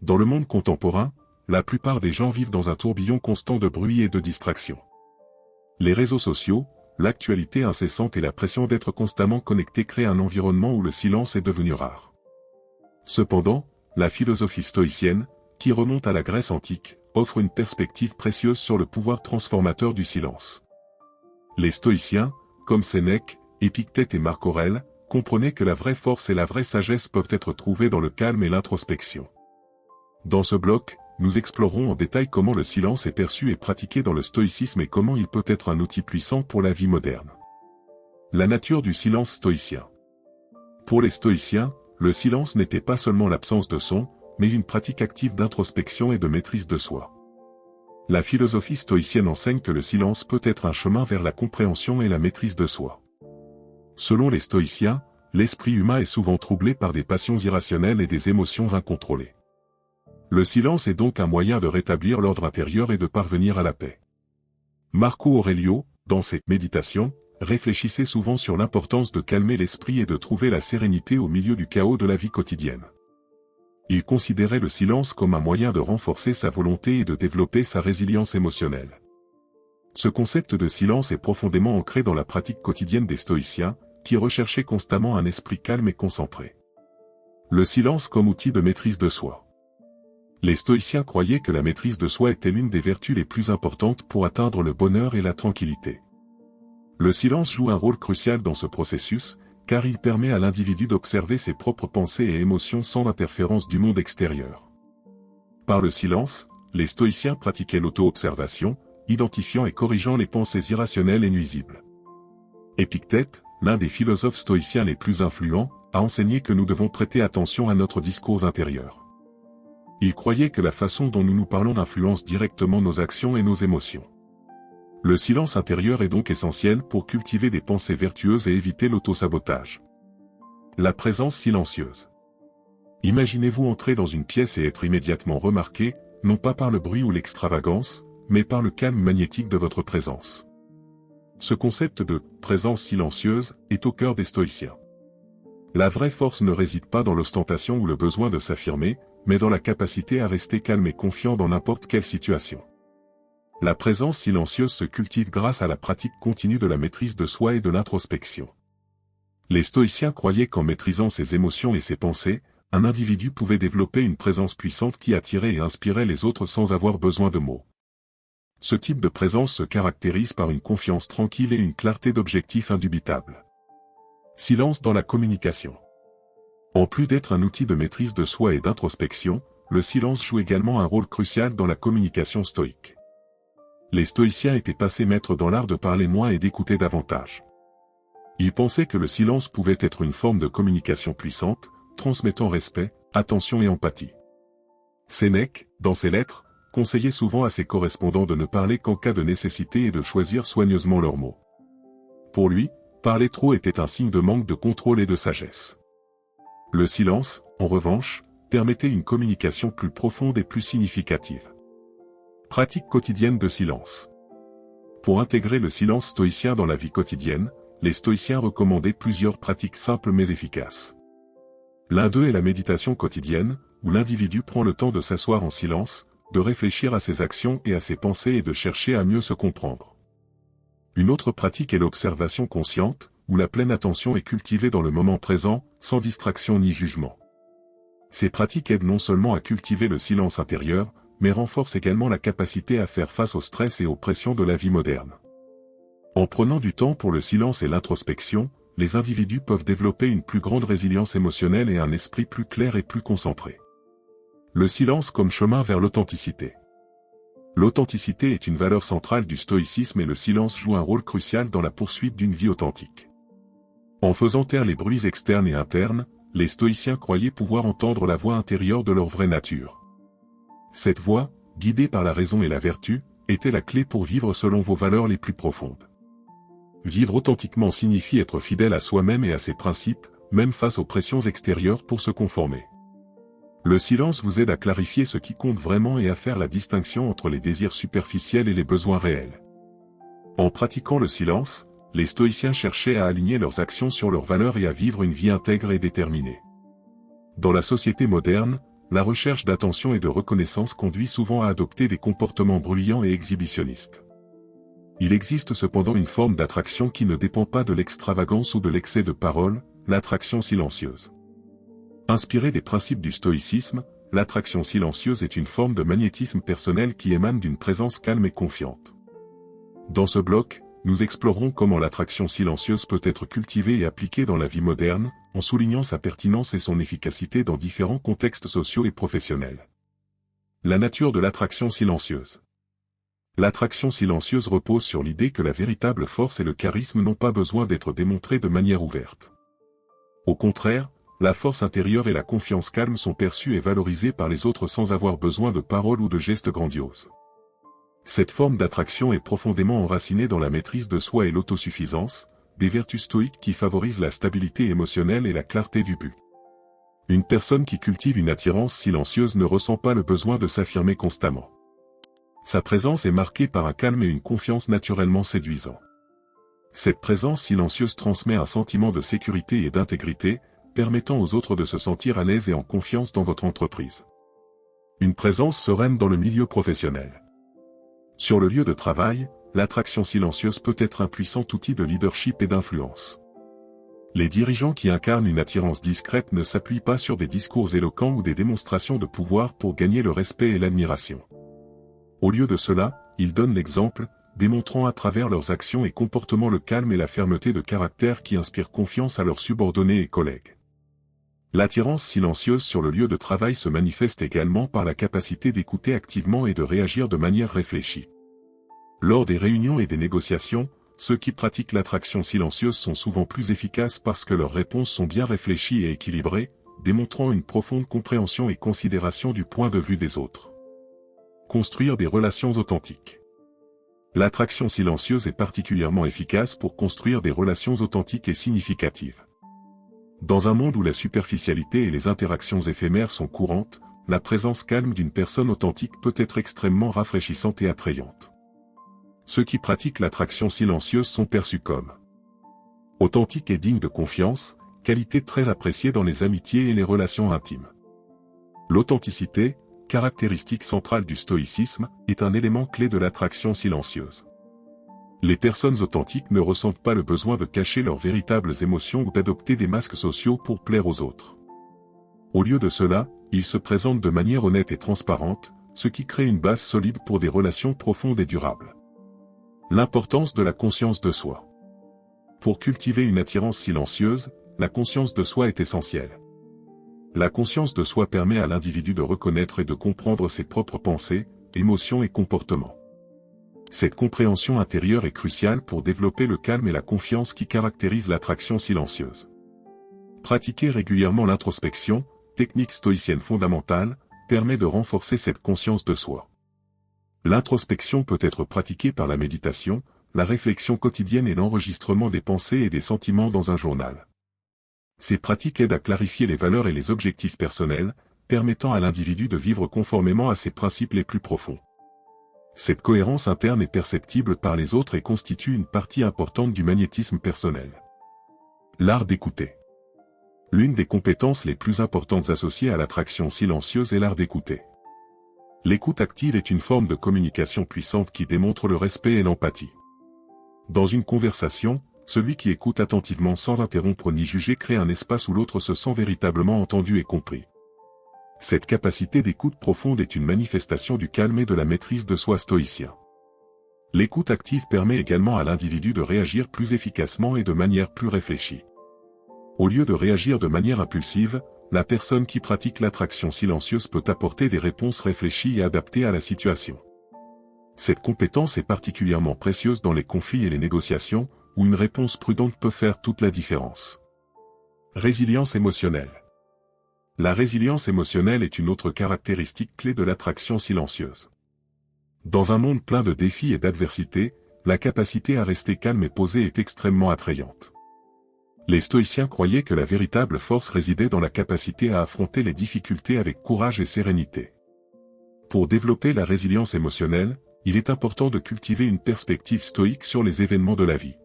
Dans le monde contemporain, la plupart des gens vivent dans un tourbillon constant de bruit et de distractions. Les réseaux sociaux, l'actualité incessante et la pression d'être constamment connecté créent un environnement où le silence est devenu rare. Cependant, la philosophie stoïcienne, qui remonte à la Grèce antique, offre une perspective précieuse sur le pouvoir transformateur du silence. Les stoïciens, comme Sénèque, Épictète et Marc Aurèle, comprenaient que la vraie force et la vraie sagesse peuvent être trouvées dans le calme et l'introspection. Dans ce bloc, nous explorerons en détail comment le silence est perçu et pratiqué dans le stoïcisme et comment il peut être un outil puissant pour la vie moderne. La nature du silence stoïcien. Pour les stoïciens, le silence n'était pas seulement l'absence de son, mais une pratique active d'introspection et de maîtrise de soi. La philosophie stoïcienne enseigne que le silence peut être un chemin vers la compréhension et la maîtrise de soi. Selon les stoïciens, l'esprit humain est souvent troublé par des passions irrationnelles et des émotions incontrôlées. Le silence est donc un moyen de rétablir l'ordre intérieur et de parvenir à la paix. Marco Aurelio, dans ses « Méditations », réfléchissait souvent sur l'importance de calmer l'esprit et de trouver la sérénité au milieu du chaos de la vie quotidienne. Il considérait le silence comme un moyen de renforcer sa volonté et de développer sa résilience émotionnelle. Ce concept de silence est profondément ancré dans la pratique quotidienne des stoïciens, qui recherchaient constamment un esprit calme et concentré. Le silence comme outil de maîtrise de soi. Les stoïciens croyaient que la maîtrise de soi était l'une des vertus les plus importantes pour atteindre le bonheur et la tranquillité. Le silence joue un rôle crucial dans ce processus, car il permet à l'individu d'observer ses propres pensées et émotions sans interférence du monde extérieur. Par le silence, les stoïciens pratiquaient l'auto-observation, identifiant et corrigeant les pensées irrationnelles et nuisibles. Épictète, l'un des philosophes stoïciens les plus influents, a enseigné que nous devons prêter attention à notre discours intérieur. Il croyait que la façon dont nous nous parlons influence directement nos actions et nos émotions. Le silence intérieur est donc essentiel pour cultiver des pensées vertueuses et éviter l'autosabotage. La présence silencieuse. Imaginez-vous entrer dans une pièce et être immédiatement remarqué, non pas par le bruit ou l'extravagance, mais par le calme magnétique de votre présence. Ce concept de « présence silencieuse » est au cœur des stoïciens. La vraie force ne réside pas dans l'ostentation ou le besoin de s'affirmer, mais dans la capacité à rester calme et confiant dans n'importe quelle situation. La présence silencieuse se cultive grâce à la pratique continue de la maîtrise de soi et de l'introspection. Les stoïciens croyaient qu'en maîtrisant ses émotions et ses pensées, un individu pouvait développer une présence puissante qui attirait et inspirait les autres sans avoir besoin de mots. Ce type de présence se caractérise par une confiance tranquille et une clarté d'objectif indubitable. Silence dans la communication. En plus d'être un outil de maîtrise de soi et d'introspection, le silence joue également un rôle crucial dans la communication stoïque. Les stoïciens étaient passés maîtres dans l'art de parler moins et d'écouter davantage. Ils pensaient que le silence pouvait être une forme de communication puissante, transmettant respect, attention et empathie. Sénèque, dans ses lettres, conseillait souvent à ses correspondants de ne parler qu'en cas de nécessité et de choisir soigneusement leurs mots. Pour lui, parler trop était un signe de manque de contrôle et de sagesse. Le silence, en revanche, permettait une communication plus profonde et plus significative. Pratique quotidienne de silence. Pour intégrer le silence stoïcien dans la vie quotidienne, les stoïciens recommandaient plusieurs pratiques simples mais efficaces. L'un d'eux est la méditation quotidienne, où l'individu prend le temps de s'asseoir en silence, de réfléchir à ses actions et à ses pensées et de chercher à mieux se comprendre. Une autre pratique est l'observation consciente, où la pleine attention est cultivée dans le moment présent, sans distraction ni jugement. Ces pratiques aident non seulement à cultiver le silence intérieur, mais renforcent également la capacité à faire face au stress et aux pressions de la vie moderne. En prenant du temps pour le silence et l'introspection, les individus peuvent développer une plus grande résilience émotionnelle et un esprit plus clair et plus concentré. Le silence comme chemin vers l'authenticité. L'authenticité est une valeur centrale du stoïcisme et le silence joue un rôle crucial dans la poursuite d'une vie authentique. En faisant taire les bruits externes et internes, les stoïciens croyaient pouvoir entendre la voix intérieure de leur vraie nature. Cette voix, guidée par la raison et la vertu, était la clé pour vivre selon vos valeurs les plus profondes. Vivre authentiquement signifie être fidèle à soi-même et à ses principes, même face aux pressions extérieures pour se conformer. Le silence vous aide à clarifier ce qui compte vraiment et à faire la distinction entre les désirs superficiels et les besoins réels. En pratiquant le silence, les stoïciens cherchaient à aligner leurs actions sur leurs valeurs et à vivre une vie intègre et déterminée. Dans la société moderne, la recherche d'attention et de reconnaissance conduit souvent à adopter des comportements bruyants et exhibitionnistes. Il existe cependant une forme d'attraction qui ne dépend pas de l'extravagance ou de l'excès de parole, l'attraction silencieuse. Inspirée des principes du stoïcisme, l'attraction silencieuse est une forme de magnétisme personnel qui émane d'une présence calme et confiante. Dans ce bloc, nous explorerons comment l'attraction silencieuse peut être cultivée et appliquée dans la vie moderne, en soulignant sa pertinence et son efficacité dans différents contextes sociaux et professionnels. La nature de l'attraction silencieuse. L'attraction silencieuse repose sur l'idée que la véritable force et le charisme n'ont pas besoin d'être démontrés de manière ouverte. Au contraire, la force intérieure et la confiance calme sont perçues et valorisées par les autres sans avoir besoin de paroles ou de gestes grandioses. Cette forme d'attraction est profondément enracinée dans la maîtrise de soi et l'autosuffisance, des vertus stoïques qui favorisent la stabilité émotionnelle et la clarté du but. Une personne qui cultive une attirance silencieuse ne ressent pas le besoin de s'affirmer constamment. Sa présence est marquée par un calme et une confiance naturellement séduisants. Cette présence silencieuse transmet un sentiment de sécurité et d'intégrité, permettant aux autres de se sentir à l'aise et en confiance dans votre entreprise. Une présence sereine dans le milieu professionnel. Sur le lieu de travail, l'attraction silencieuse peut être un puissant outil de leadership et d'influence. Les dirigeants qui incarnent une attirance discrète ne s'appuient pas sur des discours éloquents ou des démonstrations de pouvoir pour gagner le respect et l'admiration. Au lieu de cela, ils donnent l'exemple, démontrant à travers leurs actions et comportements le calme et la fermeté de caractère qui inspirent confiance à leurs subordonnés et collègues. L'attirance silencieuse sur le lieu de travail se manifeste également par la capacité d'écouter activement et de réagir de manière réfléchie. Lors des réunions et des négociations, ceux qui pratiquent l'attraction silencieuse sont souvent plus efficaces parce que leurs réponses sont bien réfléchies et équilibrées, démontrant une profonde compréhension et considération du point de vue des autres. Construire des relations authentiques. L'attraction silencieuse est particulièrement efficace pour construire des relations authentiques et significatives. Dans un monde où la superficialité et les interactions éphémères sont courantes, la présence calme d'une personne authentique peut être extrêmement rafraîchissante et attrayante. Ceux qui pratiquent l'attraction silencieuse sont perçus comme authentiques et dignes de confiance, qualité très appréciée dans les amitiés et les relations intimes. L'authenticité, caractéristique centrale du stoïcisme, est un élément clé de l'attraction silencieuse. Les personnes authentiques ne ressentent pas le besoin de cacher leurs véritables émotions ou d'adopter des masques sociaux pour plaire aux autres. Au lieu de cela, ils se présentent de manière honnête et transparente, ce qui crée une base solide pour des relations profondes et durables. L'importance de la conscience de soi. Pour cultiver une attirance silencieuse, la conscience de soi est essentielle. La conscience de soi permet à l'individu de reconnaître et de comprendre ses propres pensées, émotions et comportements. Cette compréhension intérieure est cruciale pour développer le calme et la confiance qui caractérisent l'attraction silencieuse. Pratiquer régulièrement l'introspection, technique stoïcienne fondamentale, permet de renforcer cette conscience de soi. L'introspection peut être pratiquée par la méditation, la réflexion quotidienne et l'enregistrement des pensées et des sentiments dans un journal. Ces pratiques aident à clarifier les valeurs et les objectifs personnels, permettant à l'individu de vivre conformément à ses principes les plus profonds. Cette cohérence interne est perceptible par les autres et constitue une partie importante du magnétisme personnel. L'art d'écouter. L'une des compétences les plus importantes associées à l'attraction silencieuse est l'art d'écouter. L'écoute active est une forme de communication puissante qui démontre le respect et l'empathie. Dans une conversation, celui qui écoute attentivement sans interrompre ni juger crée un espace où l'autre se sent véritablement entendu et compris. Cette capacité d'écoute profonde est une manifestation du calme et de la maîtrise de soi stoïcien. L'écoute active permet également à l'individu de réagir plus efficacement et de manière plus réfléchie. Au lieu de réagir de manière impulsive, la personne qui pratique l'attraction silencieuse peut apporter des réponses réfléchies et adaptées à la situation. Cette compétence est particulièrement précieuse dans les conflits et les négociations, où une réponse prudente peut faire toute la différence. Résilience émotionnelle. La résilience émotionnelle est une autre caractéristique clé de l'attraction silencieuse. Dans un monde plein de défis et d'adversités, la capacité à rester calme et posé est extrêmement attrayante. Les stoïciens croyaient que la véritable force résidait dans la capacité à affronter les difficultés avec courage et sérénité. Pour développer la résilience émotionnelle, il est important de cultiver une perspective stoïque sur les événements de la vie.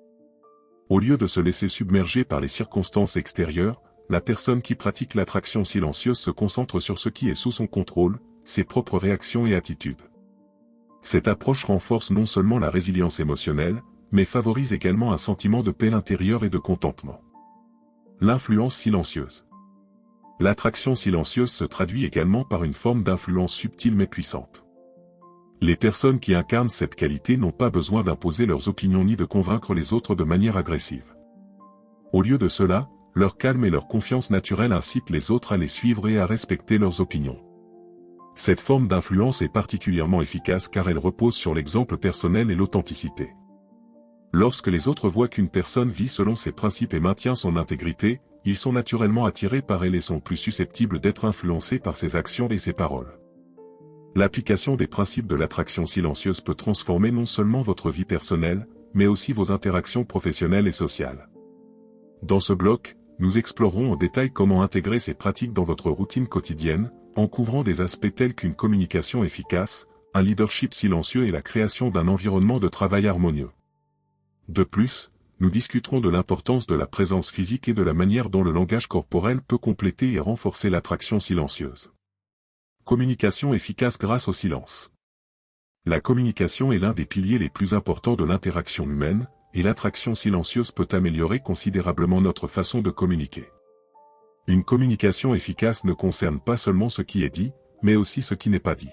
Au lieu de se laisser submerger par les circonstances extérieures, la personne qui pratique l'attraction silencieuse se concentre sur ce qui est sous son contrôle, ses propres réactions et attitudes. Cette approche renforce non seulement la résilience émotionnelle, mais favorise également un sentiment de paix intérieure et de contentement. L'influence silencieuse. L'attraction silencieuse se traduit également par une forme d'influence subtile mais puissante. Les personnes qui incarnent cette qualité n'ont pas besoin d'imposer leurs opinions ni de convaincre les autres de manière agressive. Au lieu de cela, leur calme et leur confiance naturelle incitent les autres à les suivre et à respecter leurs opinions. Cette forme d'influence est particulièrement efficace car elle repose sur l'exemple personnel et l'authenticité. Lorsque les autres voient qu'une personne vit selon ses principes et maintient son intégrité, ils sont naturellement attirés par elle et sont plus susceptibles d'être influencés par ses actions et ses paroles. L'application des principes de l'attraction silencieuse peut transformer non seulement votre vie personnelle, mais aussi vos interactions professionnelles et sociales. Dans ce bloc, nous explorerons en détail comment intégrer ces pratiques dans votre routine quotidienne, en couvrant des aspects tels qu'une communication efficace, un leadership silencieux et la création d'un environnement de travail harmonieux. De plus, nous discuterons de l'importance de la présence physique et de la manière dont le langage corporel peut compléter et renforcer l'attraction silencieuse. Communication efficace grâce au silence. La communication est l'un des piliers les plus importants de l'interaction humaine, et l'attraction silencieuse peut améliorer considérablement notre façon de communiquer. Une communication efficace ne concerne pas seulement ce qui est dit, mais aussi ce qui n'est pas dit.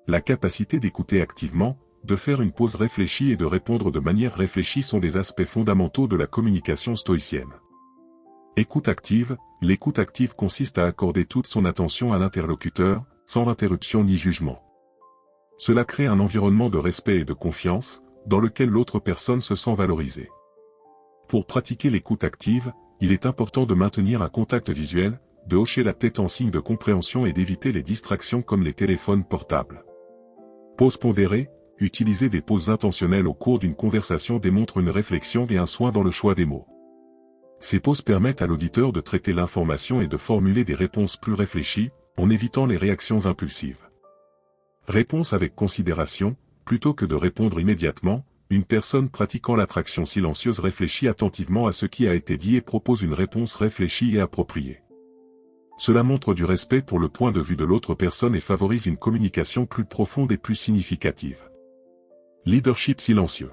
La capacité d'écouter activement, de faire une pause réfléchie et de répondre de manière réfléchie sont des aspects fondamentaux de la communication stoïcienne. Écoute active. L'écoute active consiste à accorder toute son attention à l'interlocuteur, sans interruption ni jugement. Cela crée un environnement de respect et de confiance, dans lequel l'autre personne se sent valorisée. Pour pratiquer l'écoute active, il est important de maintenir un contact visuel, de hocher la tête en signe de compréhension et d'éviter les distractions comme les téléphones portables. Pause pondérée. Utiliser des pauses intentionnelles au cours d'une conversation démontre une réflexion et un soin dans le choix des mots. Ces pauses permettent à l'auditeur de traiter l'information et de formuler des réponses plus réfléchies, en évitant les réactions impulsives. Réponse avec considération. Plutôt que de répondre immédiatement, une personne pratiquant l'attraction silencieuse réfléchit attentivement à ce qui a été dit et propose une réponse réfléchie et appropriée. Cela montre du respect pour le point de vue de l'autre personne et favorise une communication plus profonde et plus significative. Leadership silencieux.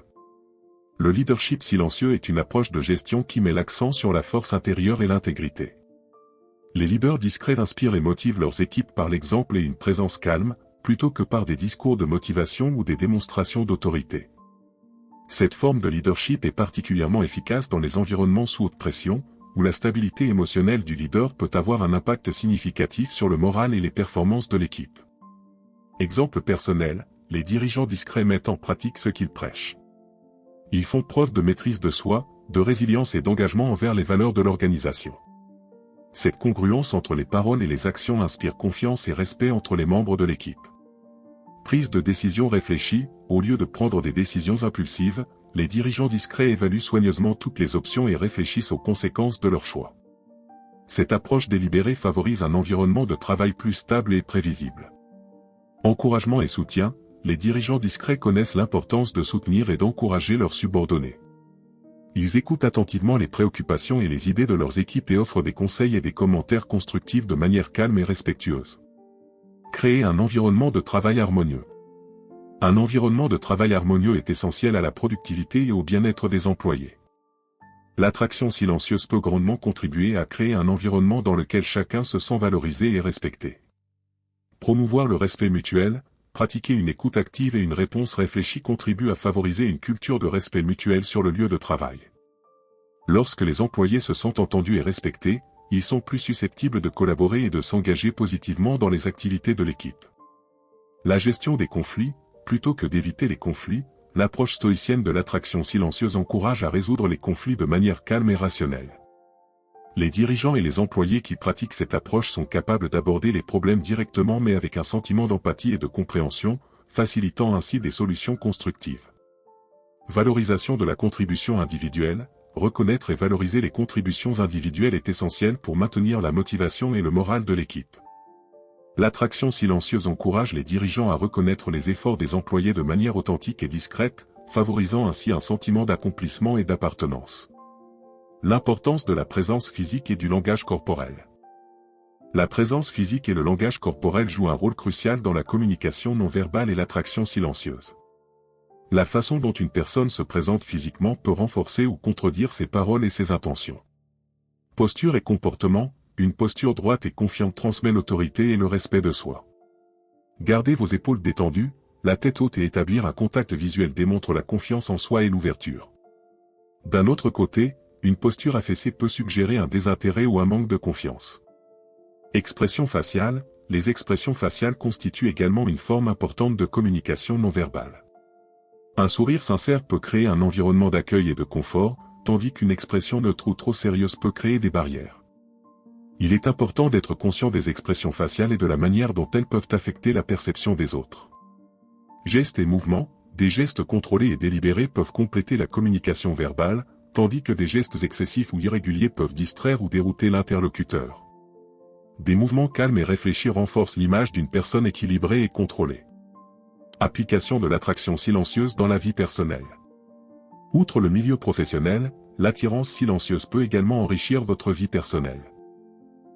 Le leadership silencieux est une approche de gestion qui met l'accent sur la force intérieure et l'intégrité. Les leaders discrets inspirent et motivent leurs équipes par l'exemple et une présence calme, plutôt que par des discours de motivation ou des démonstrations d'autorité. Cette forme de leadership est particulièrement efficace dans les environnements sous haute pression, où la stabilité émotionnelle du leader peut avoir un impact significatif sur le moral et les performances de l'équipe. Exemple personnel, les dirigeants discrets mettent en pratique ce qu'ils prêchent. Ils font preuve de maîtrise de soi, de résilience et d'engagement envers les valeurs de l'organisation. Cette congruence entre les paroles et les actions inspire confiance et respect entre les membres de l'équipe. Prise de décision réfléchie. Au lieu de prendre des décisions impulsives, les dirigeants discrets évaluent soigneusement toutes les options et réfléchissent aux conséquences de leur choix. Cette approche délibérée favorise un environnement de travail plus stable et prévisible. Encouragement et soutien. Les dirigeants discrets connaissent l'importance de soutenir et d'encourager leurs subordonnés. Ils écoutent attentivement les préoccupations et les idées de leurs équipes et offrent des conseils et des commentaires constructifs de manière calme et respectueuse. Créer un environnement de travail harmonieux. Un environnement de travail harmonieux est essentiel à la productivité et au bien-être des employés. L'attraction silencieuse peut grandement contribuer à créer un environnement dans lequel chacun se sent valorisé et respecté. Promouvoir le respect mutuel. Pratiquer une écoute active et une réponse réfléchie contribue à favoriser une culture de respect mutuel sur le lieu de travail. Lorsque les employés se sentent entendus et respectés, ils sont plus susceptibles de collaborer et de s'engager positivement dans les activités de l'équipe. La gestion des conflits. Plutôt que d'éviter les conflits, l'approche stoïcienne de l'attraction silencieuse encourage à résoudre les conflits de manière calme et rationnelle. Les dirigeants et les employés qui pratiquent cette approche sont capables d'aborder les problèmes directement mais avec un sentiment d'empathie et de compréhension, facilitant ainsi des solutions constructives. Valorisation de la contribution individuelle. Reconnaître et valoriser les contributions individuelles est essentiel pour maintenir la motivation et le moral de l'équipe. L'attraction silencieuse encourage les dirigeants à reconnaître les efforts des employés de manière authentique et discrète, favorisant ainsi un sentiment d'accomplissement et d'appartenance. L'importance de la présence physique et du langage corporel. La présence physique et le langage corporel jouent un rôle crucial dans la communication non verbale et l'attraction silencieuse. La façon dont une personne se présente physiquement peut renforcer ou contredire ses paroles et ses intentions. Posture et comportement. Une posture droite et confiante transmet l'autorité et le respect de soi. Gardez vos épaules détendues, la tête haute et établir un contact visuel démontre la confiance en soi et l'ouverture. D'un autre côté, une posture affaissée peut suggérer un désintérêt ou un manque de confiance. Expression faciale. Les expressions faciales constituent également une forme importante de communication non verbale. Un sourire sincère peut créer un environnement d'accueil et de confort, tandis qu'une expression neutre ou trop sérieuse peut créer des barrières. Il est important d'être conscient des expressions faciales et de la manière dont elles peuvent affecter la perception des autres. Gestes et mouvements. Des gestes contrôlés et délibérés peuvent compléter la communication verbale, tandis que des gestes excessifs ou irréguliers peuvent distraire ou dérouter l'interlocuteur. Des mouvements calmes et réfléchis renforcent l'image d'une personne équilibrée et contrôlée. Application de l'attraction silencieuse dans la vie personnelle. Outre le milieu professionnel, l'attirance silencieuse peut également enrichir votre vie personnelle.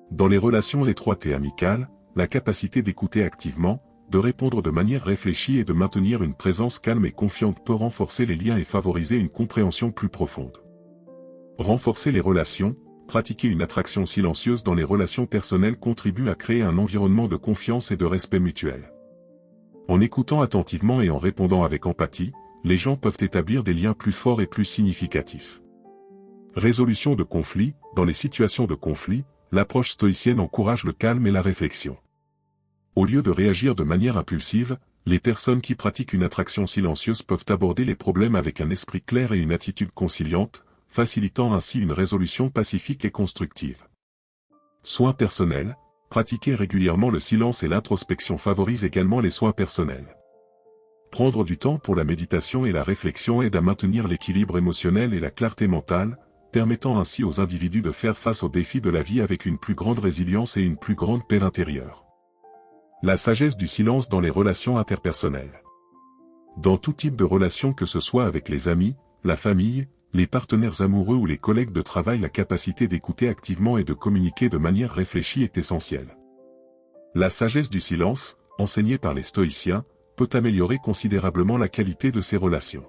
Dans les relations étroites et amicales, la capacité d'écouter activement, de répondre de manière réfléchie et de maintenir une présence calme et confiante peut renforcer les liens et favoriser une compréhension plus profonde. Renforcer les relations. Pratiquer une attraction silencieuse dans les relations personnelles contribue à créer un environnement de confiance et de respect mutuel. En écoutant attentivement et en répondant avec empathie, les gens peuvent établir des liens plus forts et plus significatifs. Résolution de conflits. Dans les situations de conflit, l'approche stoïcienne encourage le calme et la réflexion. Au lieu de réagir de manière impulsive, les personnes qui pratiquent une attraction silencieuse peuvent aborder les problèmes avec un esprit clair et une attitude conciliante, facilitant ainsi une résolution pacifique et constructive. Soins personnels. Pratiquer régulièrement le silence et l'introspection favorise également les soins personnels. Prendre du temps pour la méditation et la réflexion aide à maintenir l'équilibre émotionnel et la clarté mentale, permettant ainsi aux individus de faire face aux défis de la vie avec une plus grande résilience et une plus grande paix intérieure. La sagesse du silence dans les relations interpersonnelles. Dans tout type de relation, que ce soit avec les amis, la famille, les partenaires amoureux ou les collègues de travail, la capacité d'écouter activement et de communiquer de manière réfléchie est essentielle. La sagesse du silence, enseignée par les stoïciens, peut améliorer considérablement la qualité de ces relations.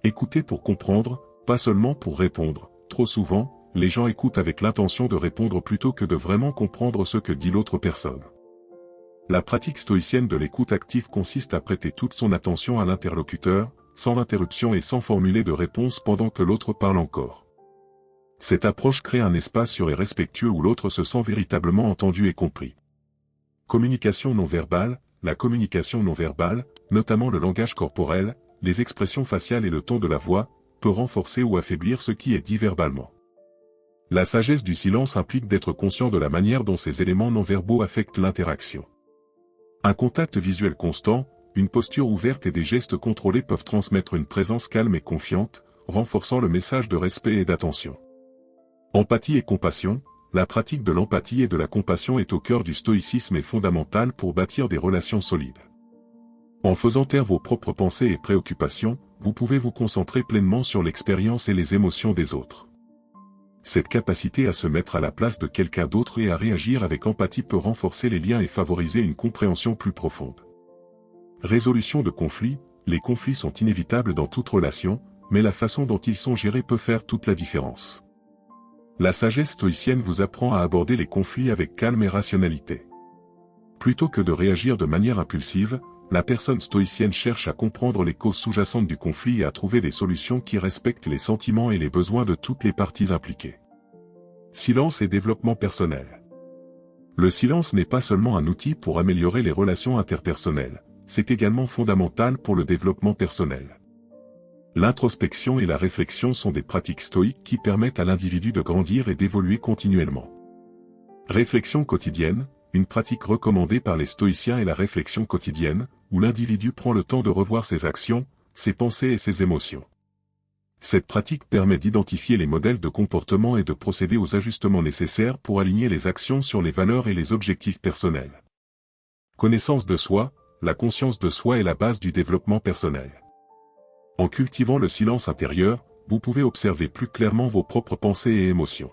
Écouter pour comprendre, pas seulement pour répondre. Trop souvent, les gens écoutent avec l'intention de répondre plutôt que de vraiment comprendre ce que dit l'autre personne. La pratique stoïcienne de l'écoute active consiste à prêter toute son attention à l'interlocuteur, sans interruption et sans formuler de réponse pendant que l'autre parle encore. Cette approche crée un espace sûr et respectueux où l'autre se sent véritablement entendu et compris. Communication non verbale. La communication non verbale, notamment le langage corporel, les expressions faciales et le ton de la voix, peut renforcer ou affaiblir ce qui est dit verbalement. La sagesse du silence implique d'être conscient de la manière dont ces éléments non verbaux affectent l'interaction. Un contact visuel constant, une posture ouverte et des gestes contrôlés peuvent transmettre une présence calme et confiante, renforçant le message de respect et d'attention. Empathie et compassion. La pratique de l'empathie et de la compassion est au cœur du stoïcisme et fondamentale pour bâtir des relations solides. En faisant taire vos propres pensées et préoccupations, vous pouvez vous concentrer pleinement sur l'expérience et les émotions des autres. Cette capacité à se mettre à la place de quelqu'un d'autre et à réagir avec empathie peut renforcer les liens et favoriser une compréhension plus profonde. Résolution de conflits. Les conflits sont inévitables dans toute relation, mais la façon dont ils sont gérés peut faire toute la différence. La sagesse stoïcienne vous apprend à aborder les conflits avec calme et rationalité. Plutôt que de réagir de manière impulsive, la personne stoïcienne cherche à comprendre les causes sous-jacentes du conflit et à trouver des solutions qui respectent les sentiments et les besoins de toutes les parties impliquées. Silence et développement personnel. Le silence n'est pas seulement un outil pour améliorer les relations interpersonnelles, c'est également fondamental pour le développement personnel. L'introspection et la réflexion sont des pratiques stoïques qui permettent à l'individu de grandir et d'évoluer continuellement. Réflexion quotidienne. Une pratique recommandée par les stoïciens est la réflexion quotidienne, où l'individu prend le temps de revoir ses actions, ses pensées et ses émotions. Cette pratique permet d'identifier les modèles de comportement et de procéder aux ajustements nécessaires pour aligner les actions sur les valeurs et les objectifs personnels. Connaissance de soi. La conscience de soi est la base du développement personnel. En cultivant le silence intérieur, vous pouvez observer plus clairement vos propres pensées et émotions.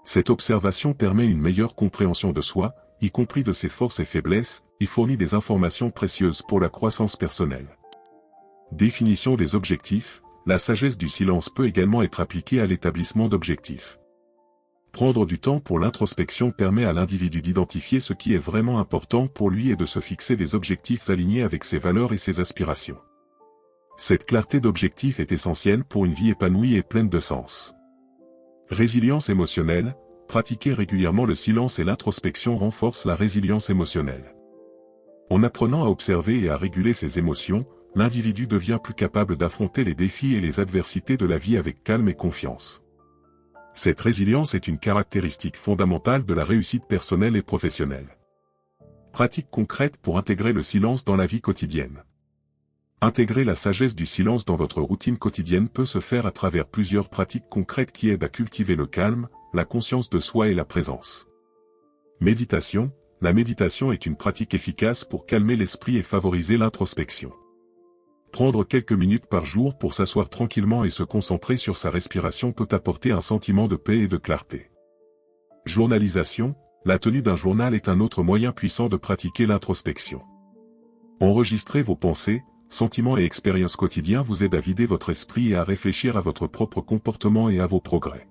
Cette observation permet une meilleure compréhension de soi, y compris de ses forces et faiblesses, et fournit des informations précieuses pour la croissance personnelle. Définition des objectifs. La sagesse du silence peut également être appliquée à l'établissement d'objectifs. Prendre du temps pour l'introspection permet à l'individu d'identifier ce qui est vraiment important pour lui et de se fixer des objectifs alignés avec ses valeurs et ses aspirations. Cette clarté d'objectif est essentielle pour une vie épanouie et pleine de sens. Résilience émotionnelle. Pratiquer régulièrement le silence et l'introspection renforce la résilience émotionnelle. En apprenant à observer et à réguler ses émotions, l'individu devient plus capable d'affronter les défis et les adversités de la vie avec calme et confiance. Cette résilience est une caractéristique fondamentale de la réussite personnelle et professionnelle. Pratique concrète pour intégrer le silence dans la vie quotidienne. Intégrer la sagesse du silence dans votre routine quotidienne peut se faire à travers plusieurs pratiques concrètes qui aident à cultiver le calme, la conscience de soi et la présence. Méditation. La méditation est une pratique efficace pour calmer l'esprit et favoriser l'introspection. Prendre quelques minutes par jour pour s'asseoir tranquillement et se concentrer sur sa respiration peut apporter un sentiment de paix et de clarté. Journalisation. La tenue d'un journal est un autre moyen puissant de pratiquer l'introspection. Enregistrer vos pensées, sentiments et expériences quotidiens vous aide à vider votre esprit et à réfléchir à votre propre comportement et à vos progrès.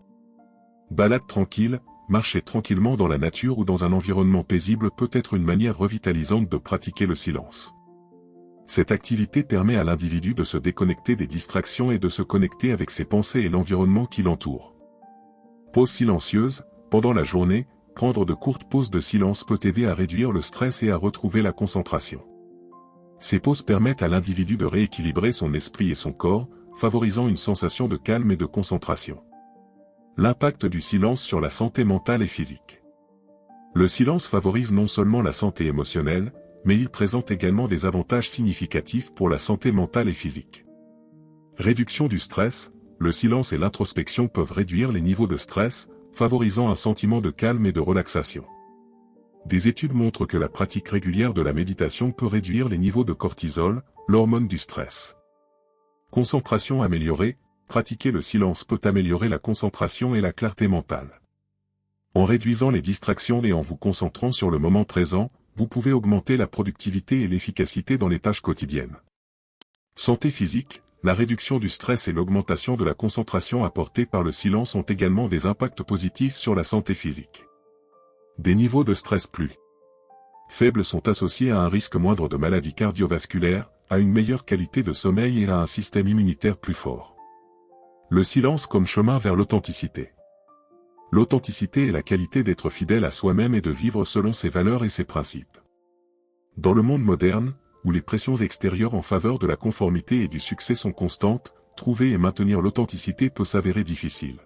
Balade tranquille. Marcher tranquillement dans la nature ou dans un environnement paisible peut être une manière revitalisante de pratiquer le silence. Cette activité permet à l'individu de se déconnecter des distractions et de se connecter avec ses pensées et l'environnement qui l'entoure. Pause silencieuse. Pendant la journée, prendre de courtes pauses de silence peut aider à réduire le stress et à retrouver la concentration. Ces pauses permettent à l'individu de rééquilibrer son esprit et son corps, favorisant une sensation de calme et de concentration. L'impact du silence sur la santé mentale et physique. Le silence favorise non seulement la santé émotionnelle, mais il présente également des avantages significatifs pour la santé mentale et physique. Réduction du stress. Le silence et l'introspection peuvent réduire les niveaux de stress, favorisant un sentiment de calme et de relaxation. Des études montrent que la pratique régulière de la méditation peut réduire les niveaux de cortisol, l'hormone du stress. Concentration améliorée. Pratiquer le silence peut améliorer la concentration et la clarté mentale. En réduisant les distractions et en vous concentrant sur le moment présent, vous pouvez augmenter la productivité et l'efficacité dans les tâches quotidiennes. Santé physique. La réduction du stress et l'augmentation de la concentration apportée par le silence ont également des impacts positifs sur la santé physique. Des niveaux de stress plus faibles sont associés à un risque moindre de maladies cardiovasculaires, à une meilleure qualité de sommeil et à un système immunitaire plus fort. Le silence comme chemin vers l'authenticité. L'authenticité est la qualité d'être fidèle à soi-même et de vivre selon ses valeurs et ses principes. Dans le monde moderne, où les pressions extérieures en faveur de la conformité et du succès sont constantes, trouver et maintenir l'authenticité peut s'avérer difficile.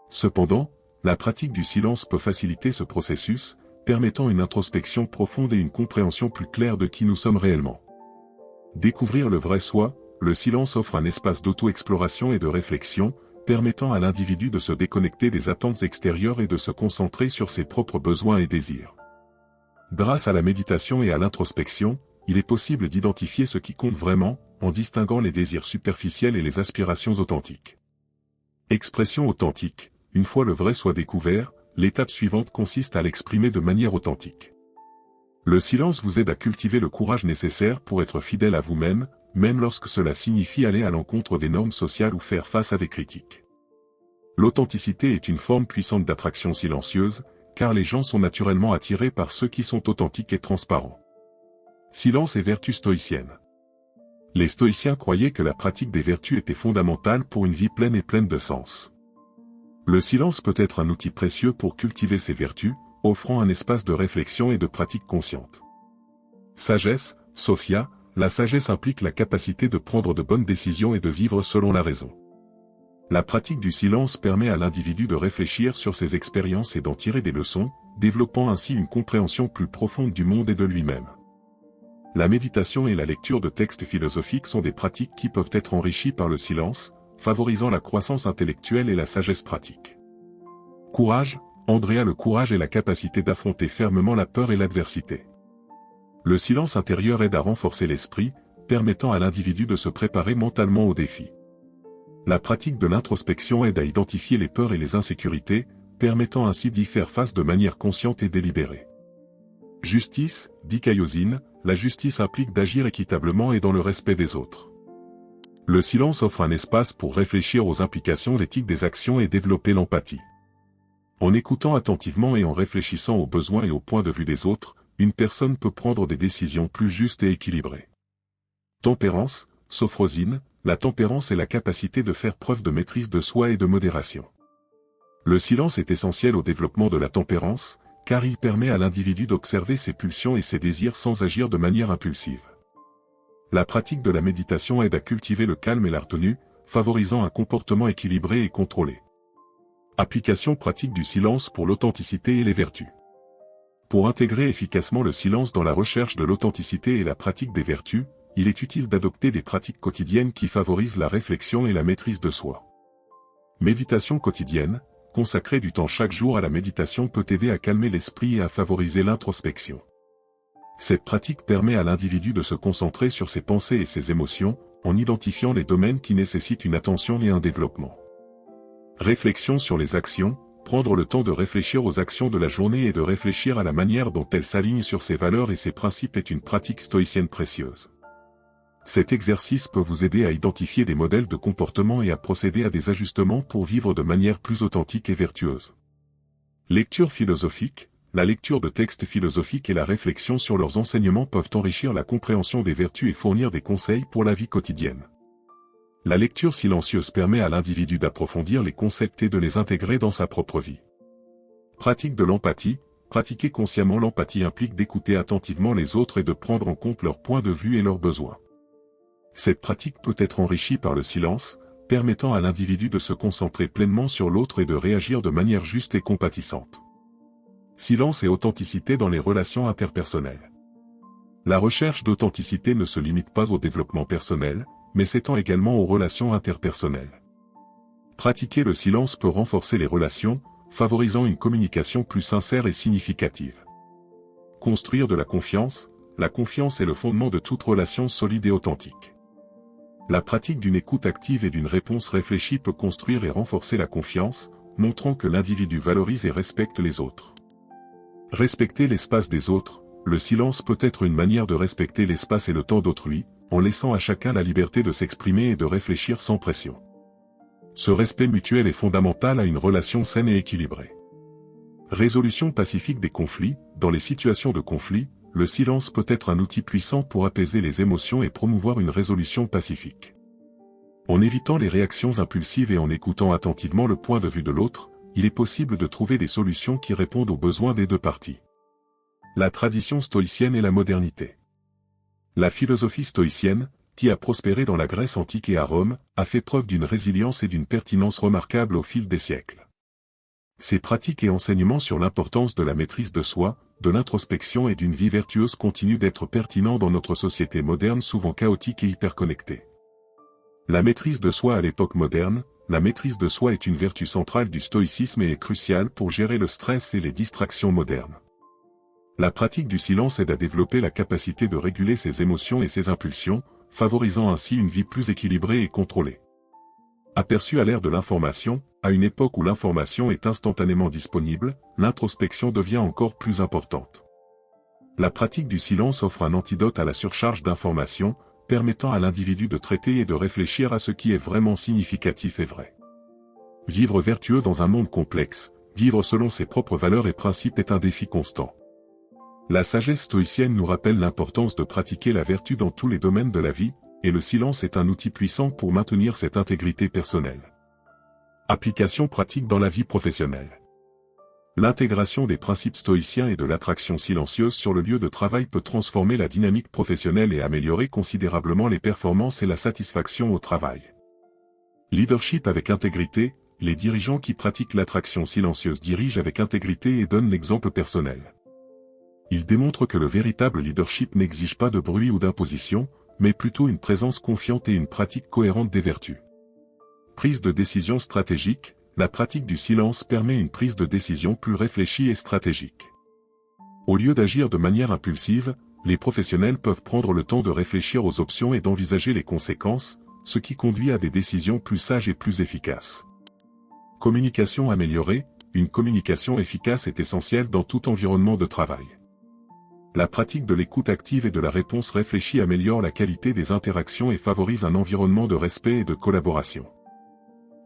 Cependant, la pratique du silence peut faciliter ce processus, permettant une introspection profonde et une compréhension plus claire de qui nous sommes réellement. Découvrir le vrai soi. Le silence offre un espace d'auto-exploration et de réflexion, permettant à l'individu de se déconnecter des attentes extérieures et de se concentrer sur ses propres besoins et désirs. Grâce à la méditation et à l'introspection, il est possible d'identifier ce qui compte vraiment, en distinguant les désirs superficiels et les aspirations authentiques. Expression authentique. Une fois le vrai soi découvert, l'étape suivante consiste à l'exprimer de manière authentique. Le silence vous aide à cultiver le courage nécessaire pour être fidèle à vous-même, même lorsque cela signifie aller à l'encontre des normes sociales ou faire face à des critiques. L'authenticité est une forme puissante d'attraction silencieuse, car les gens sont naturellement attirés par ceux qui sont authentiques et transparents. Silence et vertus stoïciennes. Les stoïciens croyaient que la pratique des vertus était fondamentale pour une vie pleine et pleine de sens. Le silence peut être un outil précieux pour cultiver ces vertus, offrant un espace de réflexion et de pratique consciente. Sagesse. Sophia. La sagesse implique la capacité de prendre de bonnes décisions et de vivre selon la raison. La pratique du silence permet à l'individu de réfléchir sur ses expériences et d'en tirer des leçons, développant ainsi une compréhension plus profonde du monde et de lui-même. La méditation et la lecture de textes philosophiques sont des pratiques qui peuvent être enrichies par le silence, favorisant la croissance intellectuelle et la sagesse pratique. Courage. Andrea. Le courage est la capacité d'affronter fermement la peur et l'adversité. Le silence intérieur aide à renforcer l'esprit, permettant à l'individu de se préparer mentalement aux défis. La pratique de l'introspection aide à identifier les peurs et les insécurités, permettant ainsi d'y faire face de manière consciente et délibérée. Justice, dit Kaioshin, la justice implique d'agir équitablement et dans le respect des autres. Le silence offre un espace pour réfléchir aux implications éthiques des actions et développer l'empathie. En écoutant attentivement et en réfléchissant aux besoins et aux points de vue des autres, une personne peut prendre des décisions plus justes et équilibrées. Tempérance, Sophrosine, la tempérance est la capacité de faire preuve de maîtrise de soi et de modération. Le silence est essentiel au développement de la tempérance, car il permet à l'individu d'observer ses pulsions et ses désirs sans agir de manière impulsive. La pratique de la méditation aide à cultiver le calme et la retenue, favorisant un comportement équilibré et contrôlé. Application pratique du silence pour l'authenticité et les vertus. Pour intégrer efficacement le silence dans la recherche de l'authenticité et la pratique des vertus, il est utile d'adopter des pratiques quotidiennes qui favorisent la réflexion et la maîtrise de soi. Méditation quotidienne, consacrer du temps chaque jour à la méditation peut aider à calmer l'esprit et à favoriser l'introspection. Cette pratique permet à l'individu de se concentrer sur ses pensées et ses émotions, en identifiant les domaines qui nécessitent une attention et un développement. Réflexion sur les actions, prendre le temps de réfléchir aux actions de la journée et de réfléchir à la manière dont elles s'alignent sur ses valeurs et ses principes est une pratique stoïcienne précieuse. Cet exercice peut vous aider à identifier des modèles de comportement et à procéder à des ajustements pour vivre de manière plus authentique et vertueuse. Lecture philosophique. La lecture de textes philosophiques et la réflexion sur leurs enseignements peuvent enrichir la compréhension des vertus et fournir des conseils pour la vie quotidienne. La lecture silencieuse permet à l'individu d'approfondir les concepts et de les intégrer dans sa propre vie. Pratique de l'empathie. Pratiquer consciemment l'empathie implique d'écouter attentivement les autres et de prendre en compte leurs points de vue et leurs besoins. Cette pratique peut être enrichie par le silence, permettant à l'individu de se concentrer pleinement sur l'autre et de réagir de manière juste et compatissante. Silence et authenticité dans les relations interpersonnelles. La recherche d'authenticité ne se limite pas au développement personnel, mais s'étend également aux relations interpersonnelles. Pratiquer le silence peut renforcer les relations, favorisant une communication plus sincère et significative. Construire de la confiance est le fondement de toute relation solide et authentique. La pratique d'une écoute active et d'une réponse réfléchie peut construire et renforcer la confiance, montrant que l'individu valorise et respecte les autres. Respecter l'espace des autres. Le silence peut être une manière de respecter l'espace et le temps d'autrui, en laissant à chacun la liberté de s'exprimer et de réfléchir sans pression. Ce respect mutuel est fondamental à une relation saine et équilibrée. Résolution pacifique des conflits. Dans les situations de conflit, le silence peut être un outil puissant pour apaiser les émotions et promouvoir une résolution pacifique. En évitant les réactions impulsives et en écoutant attentivement le point de vue de l'autre, il est possible de trouver des solutions qui répondent aux besoins des deux parties. La tradition stoïcienne et la modernité. La philosophie stoïcienne, qui a prospéré dans la Grèce antique et à Rome, a fait preuve d'une résilience et d'une pertinence remarquables au fil des siècles. Ses pratiques et enseignements sur l'importance de la maîtrise de soi, de l'introspection et d'une vie vertueuse continuent d'être pertinents dans notre société moderne souvent chaotique et hyperconnectée. La maîtrise de soi à l'époque moderne. La maîtrise de soi est une vertu centrale du stoïcisme et est cruciale pour gérer le stress et les distractions modernes. La pratique du silence aide à développer la capacité de réguler ses émotions et ses impulsions, favorisant ainsi une vie plus équilibrée et contrôlée. Aperçu à l'ère de l'information, à une époque où l'information est instantanément disponible, l'introspection devient encore plus importante. La pratique du silence offre un antidote à la surcharge d'informations, permettant à l'individu de traiter et de réfléchir à ce qui est vraiment significatif et vrai. Vivre vertueux dans un monde complexe, vivre selon ses propres valeurs et principes est un défi constant. La sagesse stoïcienne nous rappelle l'importance de pratiquer la vertu dans tous les domaines de la vie, et le silence est un outil puissant pour maintenir cette intégrité personnelle. Application pratique dans la vie professionnelle. L'intégration des principes stoïciens et de l'attraction silencieuse sur le lieu de travail peut transformer la dynamique professionnelle et améliorer considérablement les performances et la satisfaction au travail. Leadership avec intégrité. Les dirigeants qui pratiquent l'attraction silencieuse dirigent avec intégrité et donnent l'exemple personnel. Ils démontrent que le véritable leadership n'exige pas de bruit ou d'imposition, mais plutôt une présence confiante et une pratique cohérente des vertus. Prise de décision stratégique. La pratique du silence permet une prise de décision plus réfléchie et stratégique. Au lieu d'agir de manière impulsive, les professionnels peuvent prendre le temps de réfléchir aux options et d'envisager les conséquences, ce qui conduit à des décisions plus sages et plus efficaces. Communication améliorée. Une communication efficace est essentielle dans tout environnement de travail. La pratique de l'écoute active et de la réponse réfléchie améliore la qualité des interactions et favorise un environnement de respect et de collaboration.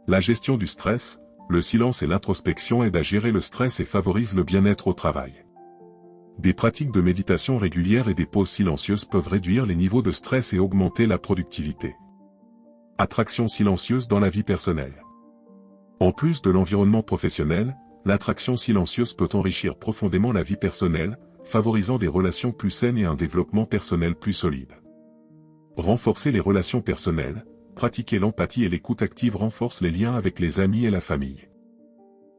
La gestion du stress. Le silence et l'introspection aident à gérer le stress et favorisent le bien-être au travail. Des pratiques de méditation régulières et des pauses silencieuses peuvent réduire les niveaux de stress et augmenter la productivité. Attraction silencieuse dans la vie personnelle. En plus de l'environnement professionnel, l'attraction silencieuse peut enrichir profondément la vie personnelle, favorisant des relations plus saines et un développement personnel plus solide. Renforcer les relations personnelles, pratiquer l'empathie et l'écoute active renforcent les liens avec les amis et la famille.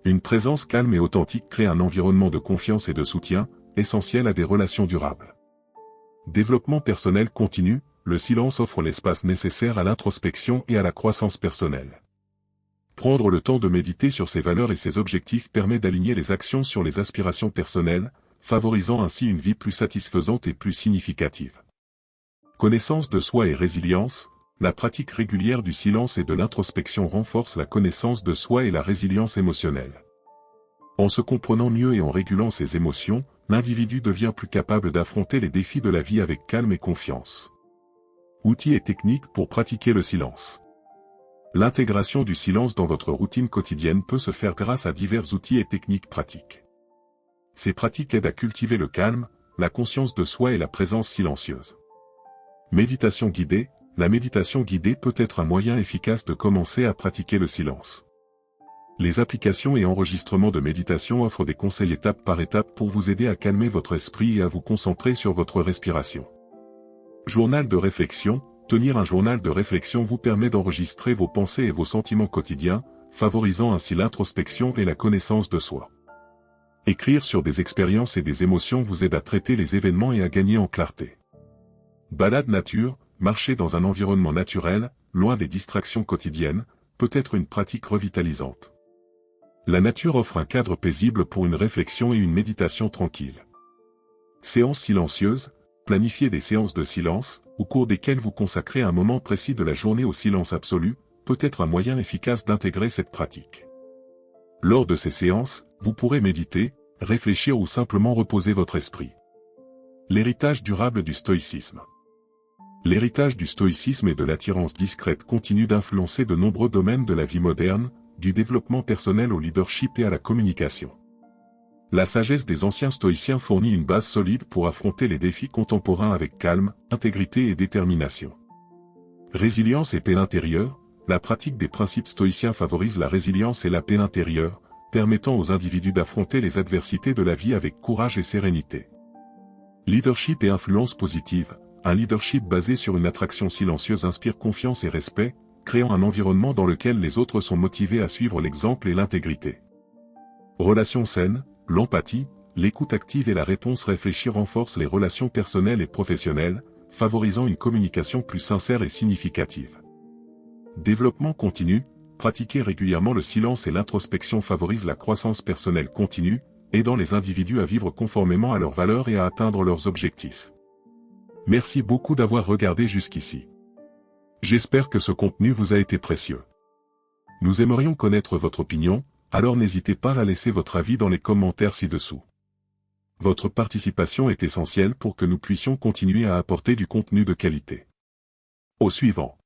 Une présence calme et authentique crée un environnement de confiance et de soutien, essentiel à des relations durables. Développement personnel continu, le silence offre l'espace nécessaire à l'introspection et à la croissance personnelle. Prendre le temps de méditer sur ses valeurs et ses objectifs permet d'aligner les actions sur les aspirations personnelles, favorisant ainsi une vie plus satisfaisante et plus significative. Connaissance de soi et résilience, la pratique régulière du silence et de l'introspection renforce la connaissance de soi et la résilience émotionnelle. En se comprenant mieux et en régulant ses émotions, l'individu devient plus capable d'affronter les défis de la vie avec calme et confiance. Outils et techniques pour pratiquer le silence. L'intégration du silence dans votre routine quotidienne peut se faire grâce à divers outils et techniques pratiques. Ces pratiques aident à cultiver le calme, la conscience de soi et la présence silencieuse. Méditation guidée. La méditation guidée peut être un moyen efficace de commencer à pratiquer le silence. Les applications et enregistrements de méditation offrent des conseils étape par étape pour vous aider à calmer votre esprit et à vous concentrer sur votre respiration. Journal de réflexion. Tenir un journal de réflexion vous permet d'enregistrer vos pensées et vos sentiments quotidiens, favorisant ainsi l'introspection et la connaissance de soi. Écrire sur des expériences et des émotions vous aide à traiter les événements et à gagner en clarté. Balade nature. Marcher dans un environnement naturel, loin des distractions quotidiennes, peut être une pratique revitalisante. La nature offre un cadre paisible pour une réflexion et une méditation tranquille. Séances silencieuses. Planifiez des séances de silence, au cours desquelles vous consacrez un moment précis de la journée au silence absolu, peut être un moyen efficace d'intégrer cette pratique. Lors de ces séances, vous pourrez méditer, réfléchir ou simplement reposer votre esprit. L'héritage durable du stoïcisme. L'héritage du stoïcisme et de l'attirance discrète continue d'influencer de nombreux domaines de la vie moderne, du développement personnel au leadership et à la communication. La sagesse des anciens stoïciens fournit une base solide pour affronter les défis contemporains avec calme, intégrité et détermination. Résilience et paix intérieure. La pratique des principes stoïciens favorise la résilience et la paix intérieure, permettant aux individus d'affronter les adversités de la vie avec courage et sérénité. Leadership et influence positive. Un leadership basé sur une attraction silencieuse inspire confiance et respect, créant un environnement dans lequel les autres sont motivés à suivre l'exemple et l'intégrité. Relations saines. L'empathie, l'écoute active et la réponse réfléchie renforcent les relations personnelles et professionnelles, favorisant une communication plus sincère et significative. Développement continu. Pratiquer régulièrement le silence et l'introspection favorise la croissance personnelle continue, aidant les individus à vivre conformément à leurs valeurs et à atteindre leurs objectifs. Merci beaucoup d'avoir regardé jusqu'ici. J'espère que ce contenu vous a été précieux. Nous aimerions connaître votre opinion, alors n'hésitez pas à laisser votre avis dans les commentaires ci-dessous. Votre participation est essentielle pour que nous puissions continuer à apporter du contenu de qualité. Au suivant.